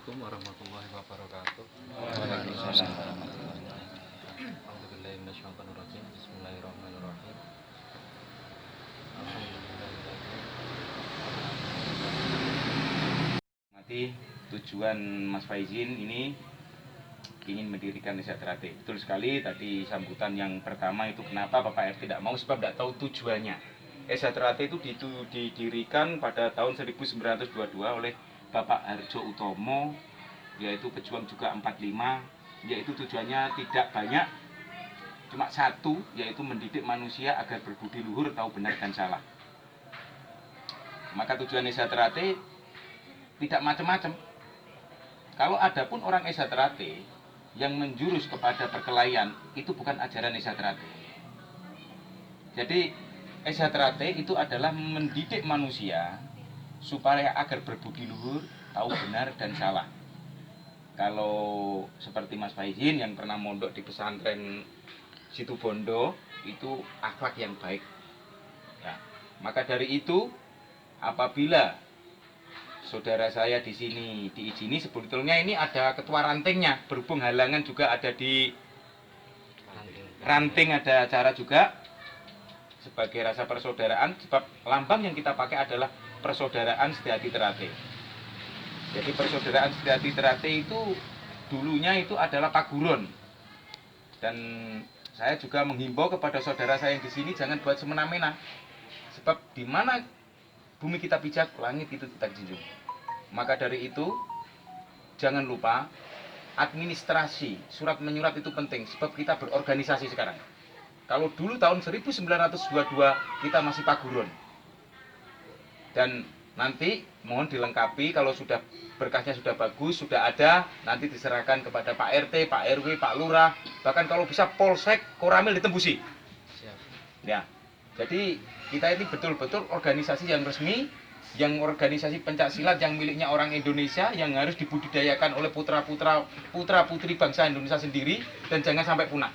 Assalamualaikum warahmatullahi wabarakatuh. Waalaikumsalam warahmatullahi wabarakatuh. Alhamdulillahi minasyaitonirrajim. Bismillahirrahmanirrahim. Alhamdulillah. Mati tujuan Mas Faizin ini ingin mendirikan Desa Terate. Betul sekali tadi sambutan yang pertama itu kenapa Bapak RT tidak mau, sebab tidak tahu tujuannya. Desa Terate itu didirikan pada tahun 1922 oleh Bapak Harjo Utomo, yaitu pejuang juga 45, yaitu tujuannya tidak banyak, cuma satu, yaitu mendidik manusia agar berbudi luhur, tahu benar dan salah. Maka tujuan Desa Terate tidak macam-macam. Kalau ada pun orang Desa Terate yang menjurus kepada perkelahian, itu bukan ajaran Desa Terate. Jadi Desa Terate itu adalah mendidik manusia supaya agar berbudi luhur, tahu benar dan salah. Kalau seperti Mas Faizin yang pernah mondok di pesantren Situbondo, itu akhlak yang baik. Ya, maka dari itu apabila saudara saya di sini diizini, sebetulnya ini ada ketua rantingnya, berhubung halangan juga ada di ranting, ada acara juga sebagai rasa persaudaraan, sebab lambang yang kita pakai adalah persaudaraan Setiati Terate. Jadi persaudaraan Setiati Terate itu dulunya itu adalah paguron. Dan saya juga menghimbau kepada saudara saya yang di sini jangan buat semena-mena. Sebab di mana bumi kita pijak, langit itu kita junjung. Maka dari itu jangan lupa administrasi, surat menyurat itu penting, sebab kita berorganisasi sekarang. Kalau dulu tahun 1922 kita masih paguron. Dan nanti mohon dilengkapi, kalau sudah berkasnya sudah bagus, sudah ada, nanti diserahkan kepada Pak RT, Pak RW, Pak Lurah, bahkan kalau bisa Polsek, Koramil ditembusi. Ya, jadi kita ini betul-betul organisasi yang resmi, yang organisasi pencaksilat yang miliknya orang Indonesia, yang harus dibudidayakan oleh putra-putri bangsa Indonesia sendiri, dan jangan sampai punah.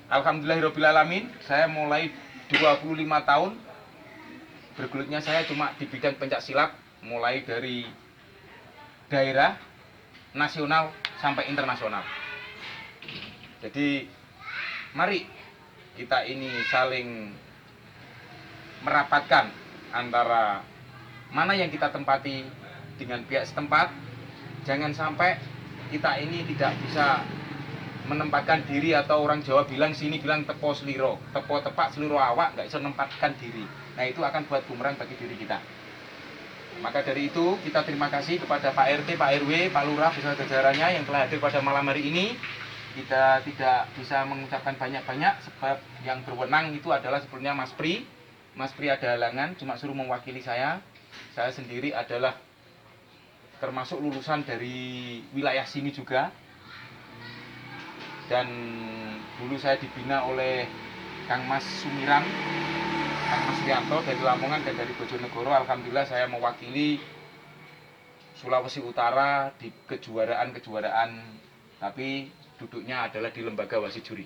Alhamdulillahirrahmanirrahim, saya mulai 25 tahun bergelutnya saya cuma di bidang pencaksilat, mulai dari daerah, nasional, sampai internasional. Jadi mari kita ini saling merapatkan antara mana yang kita tempati dengan pihak setempat. Jangan sampai kita ini tidak bisa menempatkan diri, atau orang Jawa bilang, sini bilang tepo seliro, tepo tepak seliro awak, nggak bisa menempatkan diri. Nah itu akan buat bumerang bagi diri kita. Maka dari itu kita terima kasih kepada Pak RT, Pak RW, Pak Lurah beserta jajarannya yang telah hadir pada malam hari ini. Kita tidak bisa mengucapkan banyak-banyak sebab yang berwenang itu adalah sebetulnya Mas Pri. Mas Pri ada halangan, cuma suruh mewakili saya. Saya sendiri adalah termasuk lulusan dari wilayah sini juga. Dan dulu saya dibina oleh Kang Mas Sumiran, Kang Mas Rianto dari Lamongan dan dari Bojonegoro. Alhamdulillah saya mewakili Sulawesi Utara di kejuaraan-kejuaraan, tapi duduknya adalah di lembaga wasit juri.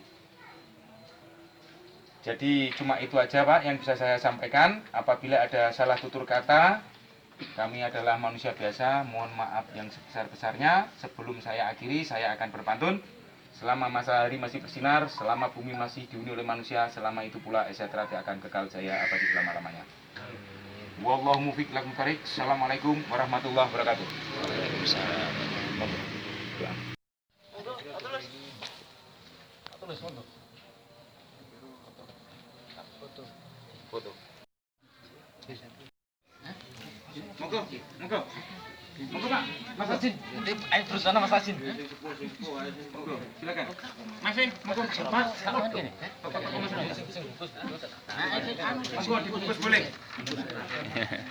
Jadi cuma itu aja Pak yang bisa saya sampaikan. Apabila ada salah tutur kata, kami adalah manusia biasa, mohon maaf yang sebesar-besarnya. Sebelum saya akhiri, saya akan berpantun. Selama matahari masih bersinar, selama bumi masih dihuni oleh manusia, selama itu pula Desa Terate akan kekal jaya abadi selama-lamanya. Wallahu muwaffiq ila aqwamit thoriq. Assalamualaikum warahmatullahi wabarakatuh. Waalaikumsalam. Foto. Monggo, monggo. Monggo Pak, Mas Asin. Ayo terus sana Mas Asin. Monggo, silakan. Mas, monggo. Mas, monggo dibungkus boleh.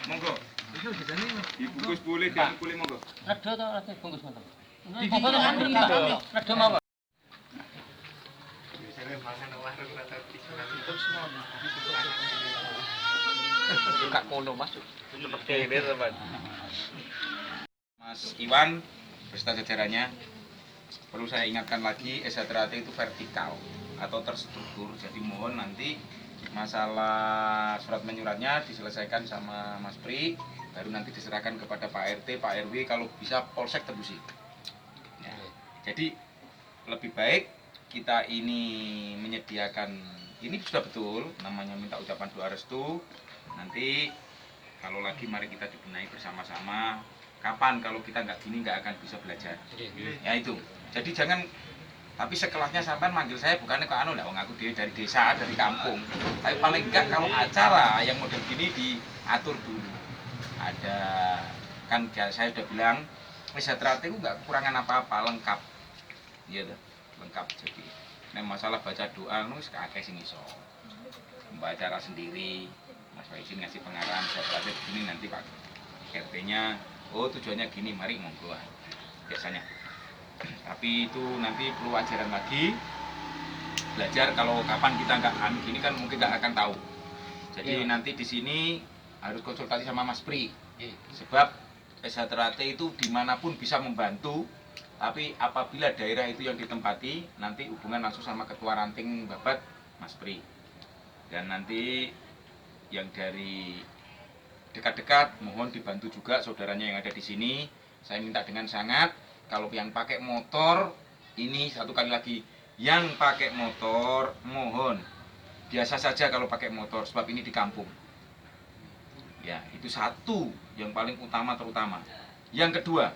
Monggo. Dibungkus boleh, jangan boleh monggo. Redo to rasa bungkus ngoten. Redo mawon. Kak kono Mas. Seperti ini teman. Mas Iwan beserta jajarannya, perlu saya ingatkan lagi, Desa Terate itu vertikal atau terstruktur. Jadi mohon nanti masalah surat menyuratnya diselesaikan sama Mas Pri. baru nanti diserahkan kepada Pak RT, Pak RW, kalau bisa Polsek tembusi. Ya. Jadi lebih baik kita ini menyediakan, ini sudah betul namanya minta ucapan doa restu. Nanti kalau lagi mari kita dibenahi bersama-sama. Kapan kalau kita nggak gini nggak akan bisa belajar. Ya itu. Jadi jangan, tapi sekelahnya sampai manggil saya bukannya ke anu, wong aku dari desa, dari kampung. Tapi paling enggak kalau acara yang model gini diatur dulu. Ada kan saya sudah bilang Sejahtera itu nggak kekurangan apa-apa, lengkap. Iya tuh, lengkap. Jadi masalah baca doa nu akeh sing iso. Membaca acara sendiri, Mas Faisin ngasih pengarahan Sejahtera begini, nanti Pak RT-nya oh tujuannya gini, mari monggo biasanya. Tapi itu nanti perlu ajaran lagi, belajar. Kalau kapan kita nggak gini kan mungkin nggak akan tahu. Jadi nanti di sini harus konsultasi sama Mas Pri, sebab Sejahtera itu dimanapun bisa membantu. Tapi apabila daerah itu yang ditempati, nanti hubungan langsung sama Ketua Ranting Babat Mas Pri. Dan nanti yang dari dekat-dekat mohon dibantu juga saudaranya yang ada di sini. Saya minta dengan sangat, kalau yang pakai motor ini satu kali lagi, yang pakai motor mohon biasa saja kalau pakai motor, sebab ini di kampung. Ya, itu satu yang paling utama terutama. Yang kedua,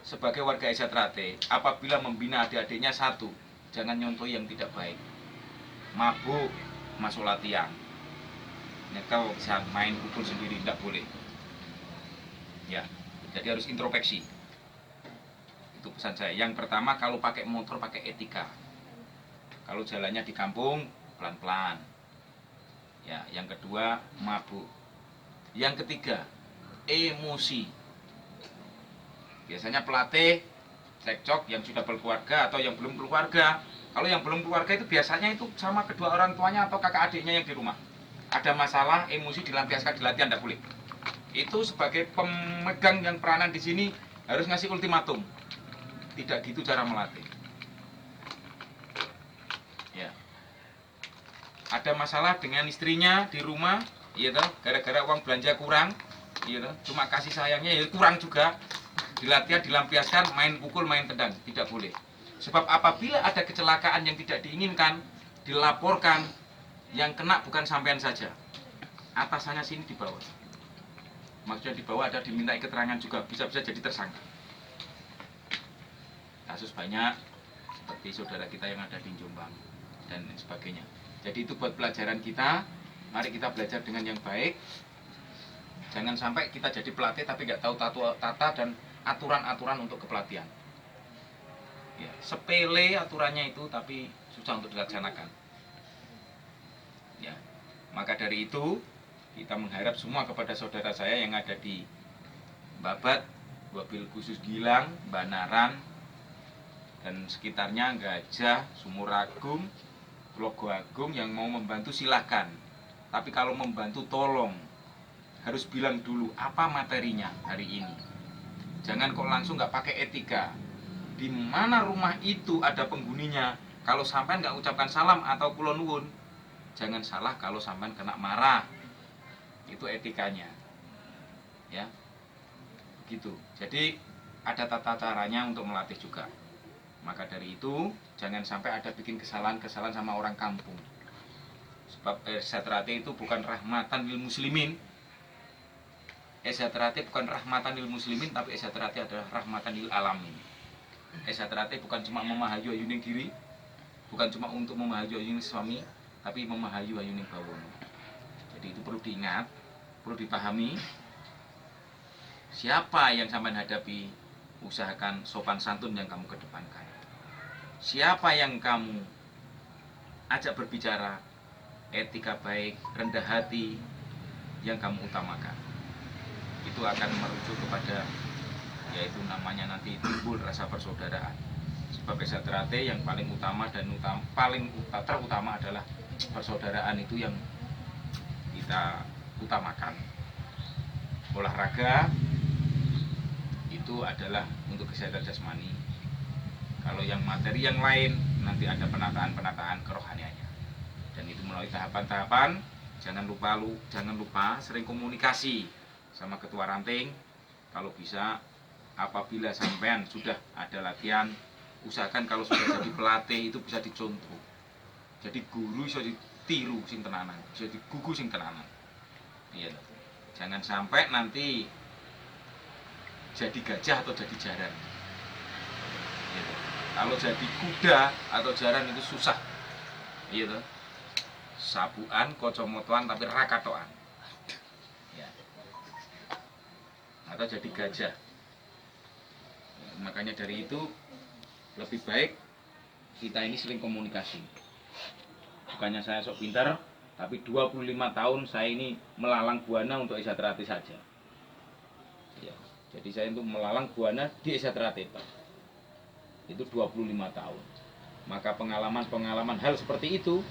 sebagai warga Sejahtera, apabila membina adik-adiknya, satu, jangan nyontoh yang tidak baik. Mabuk, masuk latihan. Nyekel bisa main pukul sendiri, tidak boleh. Ya, jadi harus introspeksi. Itu pesan saya. Yang pertama, kalau pakai motor pakai etika. Kalau jalannya di kampung pelan-pelan. Ya, yang kedua mabuk. Yang ketiga, emosi. Biasanya pelatih cekcok yang sudah berkeluarga atau yang belum berkeluarga. Kalau yang belum keluarga itu biasanya itu sama kedua orang tuanya atau kakak adiknya yang di rumah. Ada masalah, emosi dilampiaskan di latihan, tidak boleh. Itu sebagai pemegang yang peranan di sini harus ngasih ultimatum. Tidak gitu cara melatih. Ya. Ada masalah dengan istrinya di rumah, iya toh, gara-gara uang belanja kurang, iya toh, cuma kasih sayangnya ya kurang juga. Di latihan dilampiaskan, main pukul, main tendang, tidak boleh. Sebab apabila ada kecelakaan yang tidak diinginkan, dilaporkan, yang kena bukan sampean saja, atasannya sini di bawah. Maksudnya di bawah ada dimintai keterangan juga, bisa-bisa jadi tersangka. Kasus banyak seperti saudara kita yang ada di Jombang dan sebagainya. Jadi itu buat pelajaran kita. Mari kita belajar dengan yang baik. Jangan sampai kita jadi pelatih tapi nggak tahu tata dan aturan-aturan untuk kepelatihan. Ya, sepele aturannya itu tapi susah untuk dilaksanakan. Ya, maka dari itu kita mengharap semua kepada saudara saya yang ada di Babat, Wabil Khusus Gilang, Banaran, dan sekitarnya, Gajah, Sumuragung, Logo Agung, yang mau membantu silahkan. Tapi kalau membantu tolong harus bilang dulu apa materinya hari ini. Jangan kok langsung nggak pakai etika. Di mana rumah itu ada penghuninya, kalau sampai nggak ucapkan salam atau kula nuwun, jangan salah kalau sampai kena marah. Itu etikanya. Ya. Begitu. Jadi ada tata caranya untuk melatih juga. Maka dari itu jangan sampai ada bikin kesalahan-kesalahan sama orang kampung. Sebab Sejahtera itu bukan rahmatan lil muslimin. Sejahtera bukan rahmatan lil muslimin, tapi Sejahtera adalah rahmatan lil alamin. Sejahtera bukan cuma memahayu ayuning diri, bukan cuma untuk memahayu ayuning suami, tapi memahayu ayuning bawono. Jadi itu perlu diingat, perlu dipahami. Siapa yang sampean hadapi, usahakan sopan santun yang kamu kedepankan. Siapa yang kamu ajak berbicara, etika baik, rendah hati yang kamu utamakan. Itu akan merujuk kepada, yaitu namanya nanti timbul rasa persaudaraan. Sebab Sejahtera yang paling utama dan terutama adalah persaudaraan, itu yang kita utamakan. Olahraga itu adalah untuk kesehatan jasmani. Kalau yang materi yang lain nanti ada penataan kerohaniannya. Dan itu melalui tahapan-tahapan. Jangan lupa sering komunikasi sama ketua ranting. Kalau bisa, apabila sampean sudah ada latihan, usahakan kalau sudah jadi pelatih itu bisa dicontoh. Jadi guru bisa ditiru sing tenanan, bisa digugu sing tenanan. Iya. Jangan sampai nanti jadi gajah atau jadi jaran. Iya. Kalau jadi kuda atau jaran itu susah. Iya toh. Sabuan, kocomotoan tapi rakatoan. Ya. Atau jadi gajah. Makanya dari itu lebih baik kita ini sering komunikasi. Bukannya saya sok pintar, tapi 25 tahun saya ini melalang buana untuk Esa Terate saja. Ya, jadi saya untuk melalang buana di Esa Terate itu 25 tahun. Maka pengalaman-pengalaman hal seperti itu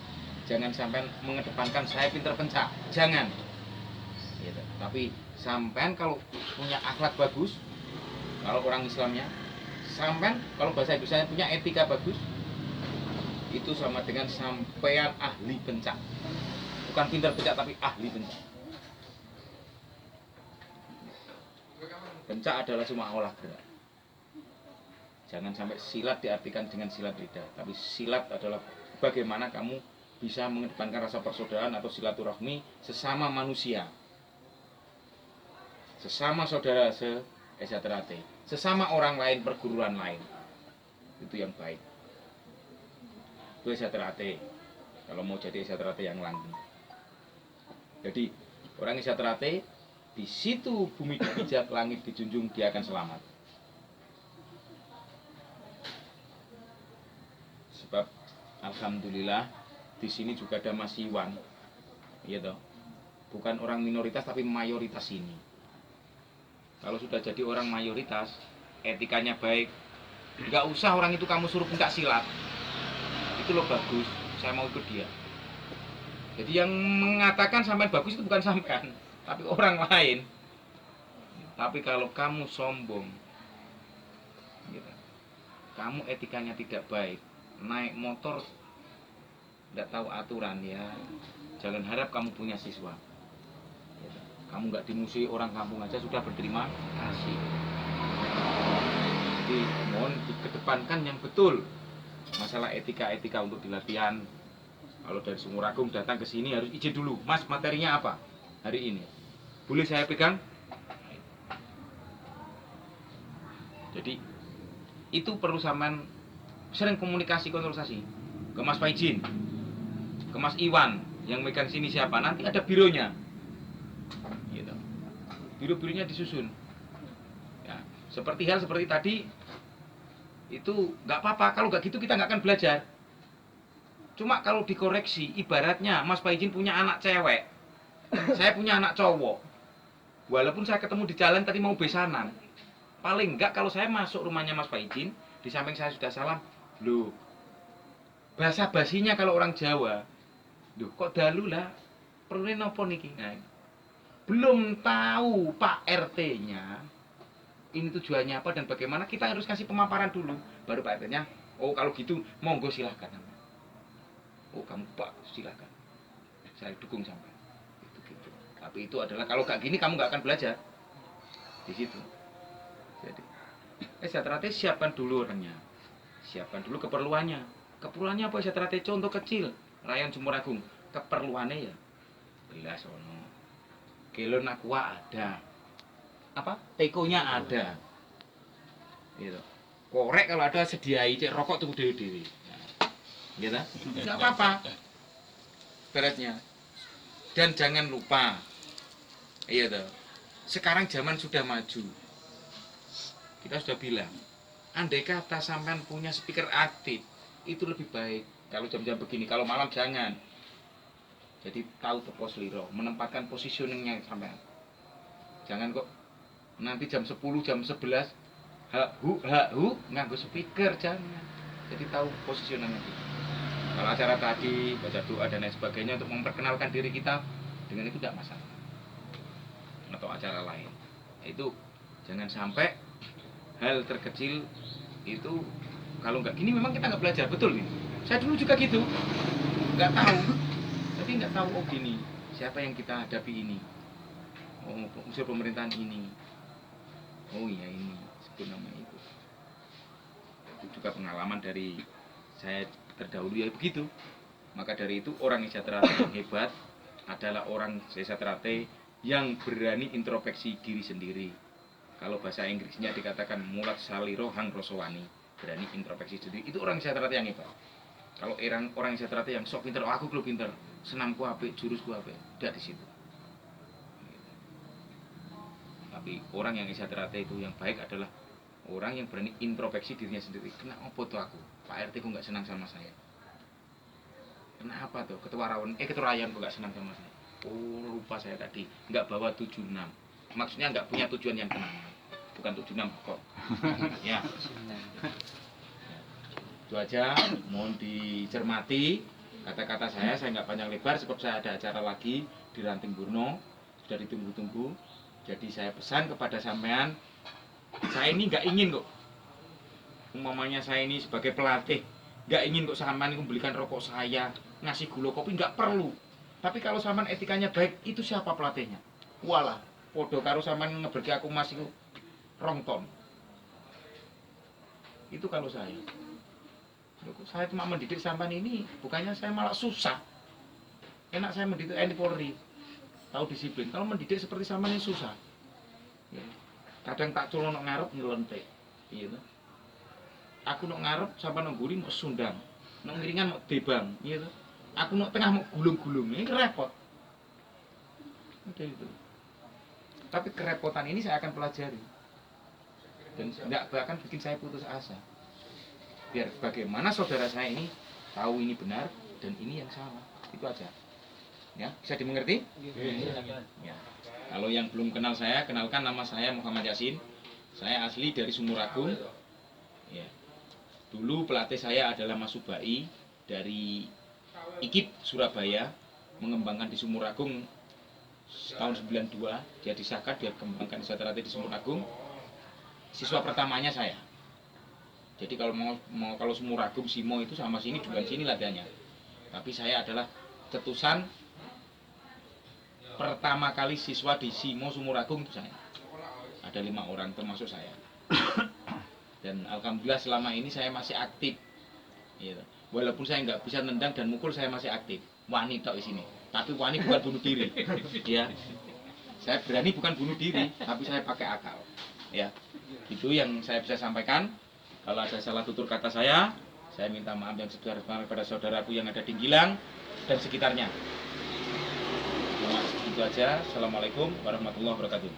jangan sampai mengedepankan saya pintar pencak, jangan. Ya, tapi sampean kalau punya akhlak bagus, kalau orang Islamnya, sampean kalau bahasa Indonesia punya etika bagus, itu sama dengan sampean ahli pencak. Bukan pintar pencak tapi ahli pencak. Pencak adalah cuma olah gerak. Jangan sampai silat diartikan dengan silat lidah, tapi silat adalah bagaimana kamu bisa mengedepankan rasa persaudaraan atau silaturahmi sesama manusia, sesama saudara Esa Terate, sesama orang lain, perguruan lain. Itu yang baik. Itu Esa Terate. Kalau mau jadi Esa Terate yang langgeng. Jadi orang Esa Terate, di situ bumi dipijak, langit dijunjung, dia akan selamat. Sebab alhamdulillah di sini juga ada Mas Iwan, iya toh. Bukan orang minoritas tapi mayoritas ini. Kalau sudah jadi orang mayoritas, etikanya baik, nggak usah orang itu kamu suruh pencak silat. Itu loh bagus, saya mau ikut dia. Jadi yang mengatakan sampean bagus itu bukan sampean, tapi orang lain. Tapi kalau kamu sombong, gitu, kamu etikanya tidak baik, naik motor tidak tahu aturan, ya jangan harap kamu punya siswa. Kamu nggak dimusuhi orang kampung aja sudah berterima kasih. Jadi mohon dikedepankan yang betul masalah etika-etika untuk di latihan. Kalau dari Sumuragung datang ke sini harus izin dulu, Mas materinya apa hari ini? Boleh saya pegang? Jadi itu perlu sampean sering komunikasi konsultasi ke Mas Faizin, ke Mas Iwan yang megang sini siapa, nanti ada bironya. Gitu. Biru-birunya disusun. Ya, seperti tadi itu nggak apa-apa. Kalau nggak gitu kita nggak akan belajar. Cuma kalau dikoreksi, ibaratnya Mas Faizin punya anak cewek, saya punya anak cowok. Walaupun saya ketemu di jalan tadi mau besanan, paling nggak kalau saya masuk rumahnya Mas Faizin, di samping saya sudah salam, loh, bahasa basinya kalau orang Jawa, loh kok dalu lah, perlu nopo niki. Nah, belum tahu Pak RT-nya ini tujuannya apa dan bagaimana, kita harus kasih pemaparan dulu, baru Pak RT-nya, oh kalau gitu monggo silahkan. Oh kamu Pak silahkan, saya dukung sampai itu gitu. Tapi itu adalah kalau gak gini kamu gak akan belajar di situ. Jadi Esa Terate siapkan dulu orangnya, siapkan dulu keperluannya. Keperluannya apa Esa Terate? Contoh kecil, Rayon Sumuragung, keperluannya ya belas ono, kelon aqua ada, apa tekonya ada, gitu. Korek kalau ada sediai, cek rokok tuh dewi-dewi. Gitu, nggak apa-apa beratnya. Dan jangan lupa, iya toh, sekarang zaman sudah maju. Kita sudah bilang, andai kata sampean punya speaker aktif, itu lebih baik. Kalau jam-jam begini, kalau malam jangan. Jadi tahu tepos liro, menempatkan positioningnya sampean. Jangan kok nanti jam 10, jam 11 hu nganggo speaker, jangan. Jadi tahu positioningnya gitu. Kalau acara tadi baca doa dan lain sebagainya untuk memperkenalkan diri kita, dengan itu tidak masalah. Atau acara lain, itu jangan sampai hal terkecil itu, kalau nggak gini memang kita nggak belajar, betul nih. Saya dulu juga gitu, nggak tahu, tapi nggak tahu oh gini siapa yang kita hadapi ini. unsur pemerintahan ini. Oh iya ini sebut nama itu. Itu juga pengalaman dari saya terdahulu ya begitu. Maka dari itu orang Desa Trate yang hebat adalah orang Desa Trate yang berani introspeksi diri sendiri. Kalau bahasa Inggrisnya dikatakan mulat saliro hang rosowani, berani introspeksi sendiri. Itu orang Desa Trate yang hebat. Kalau orang Desa Trate yang sok pinter, oh, aku belum pinter, senamku apik, jurusku apik, tidak di situ. Tapi orang yang Desa Trate itu yang baik adalah orang yang berani introspeksi dirinya sendiri. Kenapa tuh aku, Pak RT kok nggak senang sama saya? Kenapa tuh ketua rayon kok nggak senang sama saya? Oh lupa saya tadi nggak bawa 76. Maksudnya nggak punya tujuan yang tenang. Bukan 76 kok. Ya. Itu aja, mohon dicermati kata-kata saya nggak panjang lebar sebab saya ada acara lagi di Ranting Burno, sudah ditunggu-tunggu. Jadi saya pesan kepada sampean, saya ini nggak ingin kok, umpamanya saya ini sebagai pelatih, nggak ingin kok sampean membelikan rokok saya, ngasih gula kopi, nggak perlu. Tapi kalau sampean etikanya baik, itu siapa pelatihnya? Walah, podo karo sampean ngeberki aku masih rongton. Itu kalau saya. Saya cuma mendidik sampean ini, bukannya saya malah susah. Enak saya mendidik TNI Polri, tahu disiplin. Kalau mendidik seperti sampean ini susah. Ya. Kadang tak culon ngarep nyelentik. Iya. Aku nok ngarep sampean nang mburi mau sundang. Nok ngiringan mau debang, iya. Aku nok tengah mau gulung-gulung. Ini repot. Oke itu. Tapi kerepotan ini saya akan pelajari. Dan tidak akan bikin saya putus asa. Biar bagaimana saudara saya ini tahu ini benar dan ini yang salah. Itu aja. Ya, bisa dimengerti? Ya. Kalau yang belum kenal saya, kenalkan nama saya Muhammad Yasin. Saya asli dari Sumuragung. Ya. Dulu pelatih saya adalah Mas Subai dari IKIP Surabaya, mengembangkan di Sumuragung tahun 92. Dia disahkan, dia kembangkan Desa Trate di Sumuragung. Siswa pertamanya saya. Jadi kalau kalau Sumuragung Simo itu sama sini juga sini latihannya. Tapi saya adalah cetusan pertama kali siswa di Simo Sumuragung itu saya. Ada 5 orang termasuk saya. Dan alhamdulillah selama ini saya masih aktif. Gitu. Walaupun saya nggak bisa nendang dan mukul, saya masih aktif. Wani tok di sini. Tapi wani bukan bunuh diri. Ya. Saya berani bukan bunuh diri, tapi saya pakai akal. Ya. Itu yang saya bisa sampaikan. Kalau ada salah tutur kata saya minta maaf yang sebesar-besarnya kepada saudaraku yang ada di Gilang dan sekitarnya. Itu aja. Assalamualaikum warahmatullahi wabarakatuh.